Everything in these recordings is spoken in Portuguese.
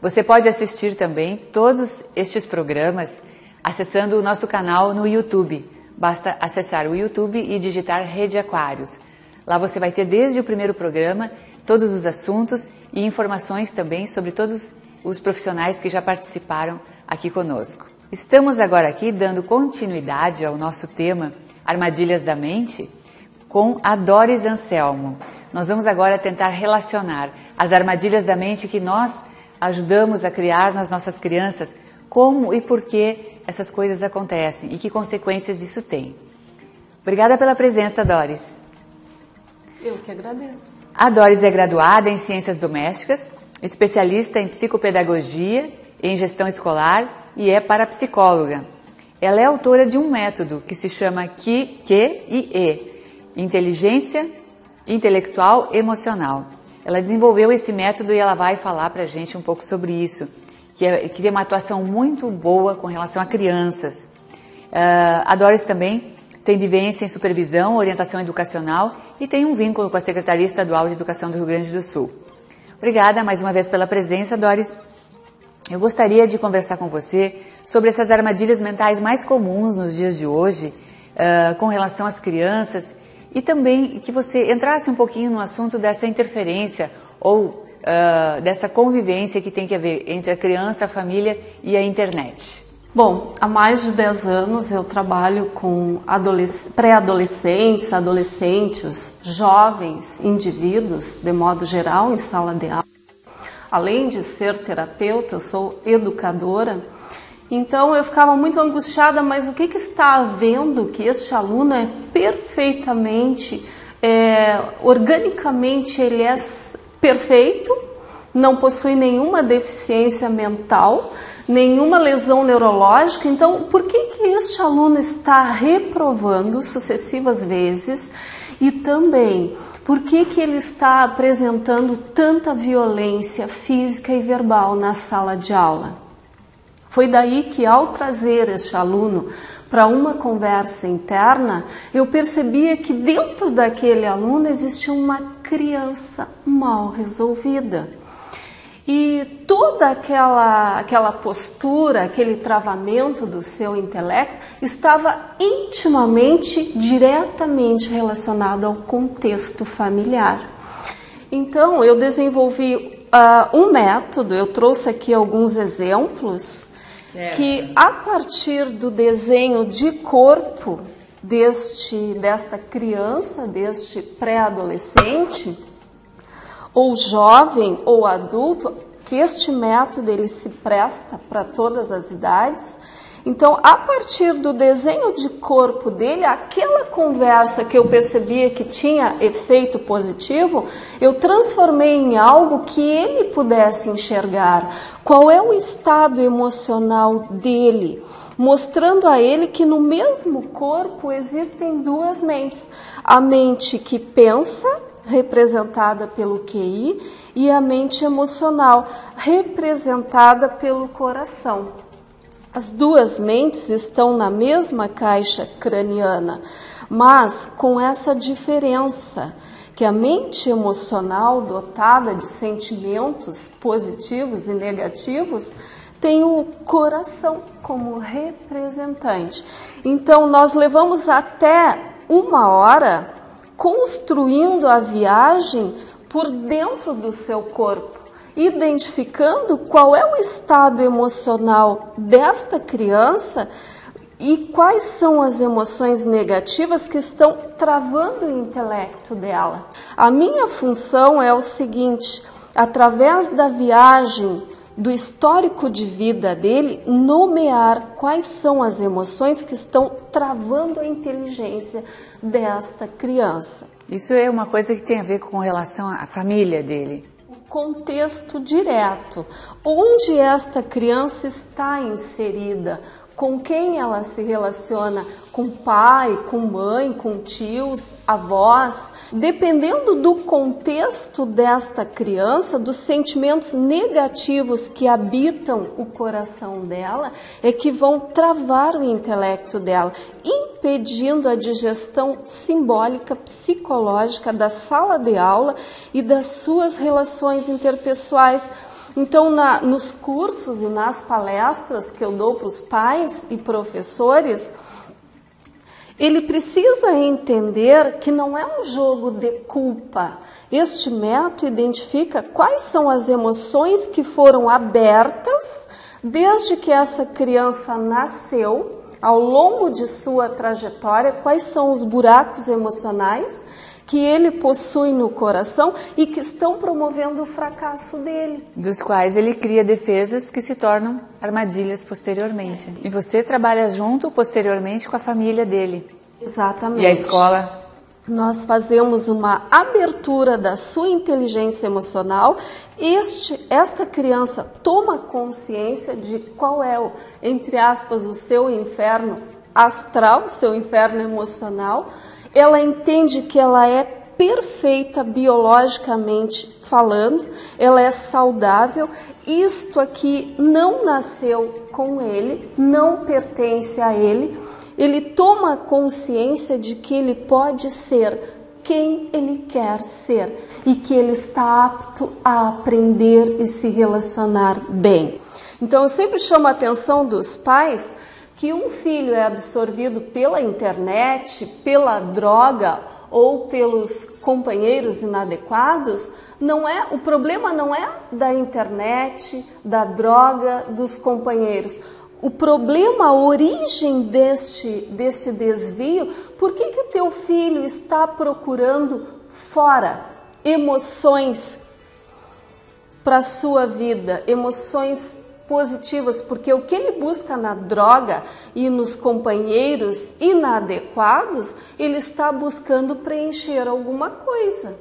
Você pode assistir também todos estes programas acessando o nosso canal no YouTube. Basta acessar o YouTube e digitar Rede Aquários. Lá você vai ter desde o primeiro programa todos os assuntos e informações também sobre todos os profissionais que já participaram aqui conosco. Estamos agora aqui dando continuidade ao nosso tema Armadilhas da Mente com a Doris Anselmo. Nós vamos agora tentar relacionar as armadilhas da mente que nós ajudamos a criar nas nossas crianças, como e por que essas coisas acontecem e que consequências isso tem. Obrigada pela presença, Doris. Eu que agradeço. A Doris é graduada em Ciências Domésticas, especialista em Psicopedagogia e em Gestão Escolar e é parapsicóloga. Ela é autora de um método que se chama QIE, Inteligência Intelectual Emocional. Ela desenvolveu esse método e ela vai falar para a gente um pouco sobre isso, que tem uma atuação muito boa com relação a crianças. A Doris também tem vivência em supervisão, orientação educacional e tem um vínculo com a Secretaria Estadual de Educação do Rio Grande do Sul. Obrigada mais uma vez pela presença, Doris. Eu gostaria de conversar com você sobre essas armadilhas mentais mais comuns nos dias de hoje, com relação às crianças, e também que você entrasse um pouquinho no assunto dessa interferência ou dessa convivência que tem que haver entre a criança, a família e a internet. Bom, há mais de 10 anos eu trabalho com pré-adolescentes, adolescentes, jovens, indivíduos, de modo geral, em sala de aula. Além de ser terapeuta, eu sou educadora. Então eu ficava muito angustiada, mas o que está havendo que este aluno é perfeitamente, organicamente ele é perfeito, não possui nenhuma deficiência mental, nenhuma lesão neurológica, então por que este aluno está reprovando sucessivas vezes e também por que ele está apresentando tanta violência física e verbal na sala de aula? Foi daí que ao trazer este aluno para uma conversa interna, eu percebia que dentro daquele aluno existia uma criança mal resolvida. E toda aquela postura, aquele travamento do seu intelecto estava intimamente, diretamente relacionado ao contexto familiar. Então, eu desenvolvi um método, eu trouxe aqui alguns exemplos, que a partir do desenho de corpo desta criança, deste pré-adolescente, ou jovem ou adulto, que este método ele se presta para todas as idades. Então, a partir do desenho de corpo dele, aquela conversa que eu percebia que tinha efeito positivo, eu transformei em algo que ele pudesse enxergar. Qual é o estado emocional dele? Mostrando a ele que no mesmo corpo existem duas mentes. A mente que pensa, representada pelo QI, e a mente emocional, representada pelo coração. As duas mentes estão na mesma caixa craniana, mas com essa diferença, que a mente emocional, dotada de sentimentos positivos e negativos, tem o coração como representante. Então, nós levamos até 1 hora construindo a viagem por dentro do seu corpo, identificando qual é o estado emocional desta criança e quais são as emoções negativas que estão travando o intelecto dela. A minha função é o seguinte: através da viagem do histórico de vida dele, nomear quais são as emoções que estão travando a inteligência desta criança. Isso é uma coisa que tem a ver com relação à família dele. O contexto direto, onde esta criança está inserida, com quem ela se relaciona, com pai, com mãe, com tios, avós. Dependendo do contexto desta criança, dos sentimentos negativos que habitam o coração dela, é que vão travar o intelecto dela, impedindo a digestão simbólica, psicológica da sala de aula e das suas relações interpessoais. Então, nos cursos e nas palestras que eu dou para os pais e professores, ele precisa entender que não é um jogo de culpa. Este método identifica quais são as emoções que foram abertas desde que essa criança nasceu, ao longo de sua trajetória, quais são os buracos emocionais que ele possui no coração e que estão promovendo o fracasso dele. Dos quais ele cria defesas que se tornam armadilhas posteriormente. E você trabalha junto posteriormente com a família dele. Exatamente. E a escola? Nós fazemos uma abertura da sua inteligência emocional. Esta criança toma consciência de qual é o, entre aspas, o seu inferno astral, o seu inferno emocional. Ela entende que ela é perfeita biologicamente falando, ela é saudável. Isto aqui não nasceu com ele, não pertence a ele. Ele toma consciência de que ele pode ser quem ele quer ser e que ele está apto a aprender e se relacionar bem. Então, eu sempre chamo a atenção dos pais que um filho é absorvido pela internet, pela droga ou pelos companheiros inadequados. O problema não é da internet, da droga, dos companheiros. O problema, a origem deste desvio, por que o teu filho está procurando fora emoções para a sua vida, emoções positivas? Porque o que ele busca na droga e nos companheiros inadequados, ele está buscando preencher alguma coisa.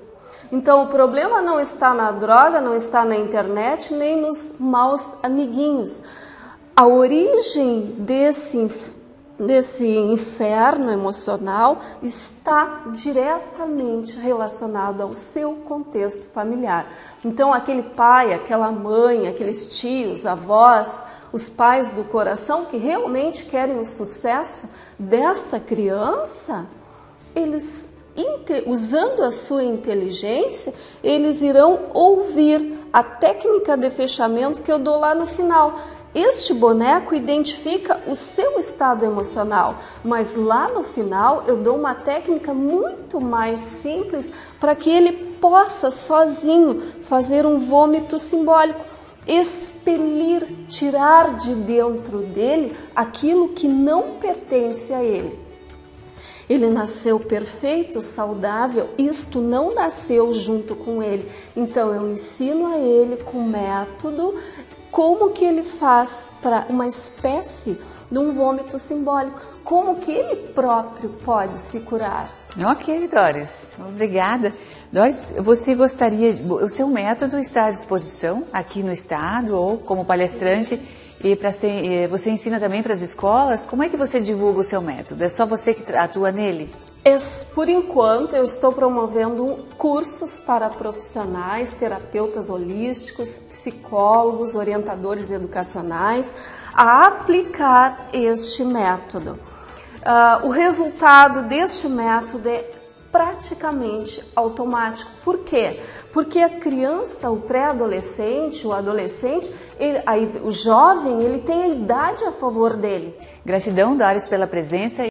Então, o problema não está na droga, não está na internet, nem nos maus amiguinhos. A origem desse inferno emocional está diretamente relacionado ao seu contexto familiar. Então, aquele pai, aquela mãe, aqueles tios, avós, os pais do coração que realmente querem o sucesso desta criança, eles, usando a sua inteligência, eles irão ouvir a técnica de fechamento que eu dou lá no final. Este boneco identifica o seu estado emocional, mas lá no final eu dou uma técnica muito mais simples para que ele possa sozinho fazer um vômito simbólico, expelir, tirar de dentro dele aquilo que não pertence a ele. Ele nasceu perfeito, saudável, isto não nasceu junto com ele. Então eu ensino a ele com método como que ele faz para uma espécie de um vômito simbólico, como que ele próprio pode se curar. Ok, Doris, obrigada. Doris, você gostaria, o seu método está à disposição aqui no estado ou como palestrante e você ensina também para as escolas? Como é que você divulga o seu método? É só você que atua nele? Por enquanto, eu estou promovendo cursos para profissionais, terapeutas holísticos, psicólogos, orientadores educacionais a aplicar este método. O resultado deste método é praticamente automático. Por quê? Porque a criança, o pré-adolescente, o adolescente, o jovem, ele tem a idade a favor dele. Gratidão, Doris, pela presença.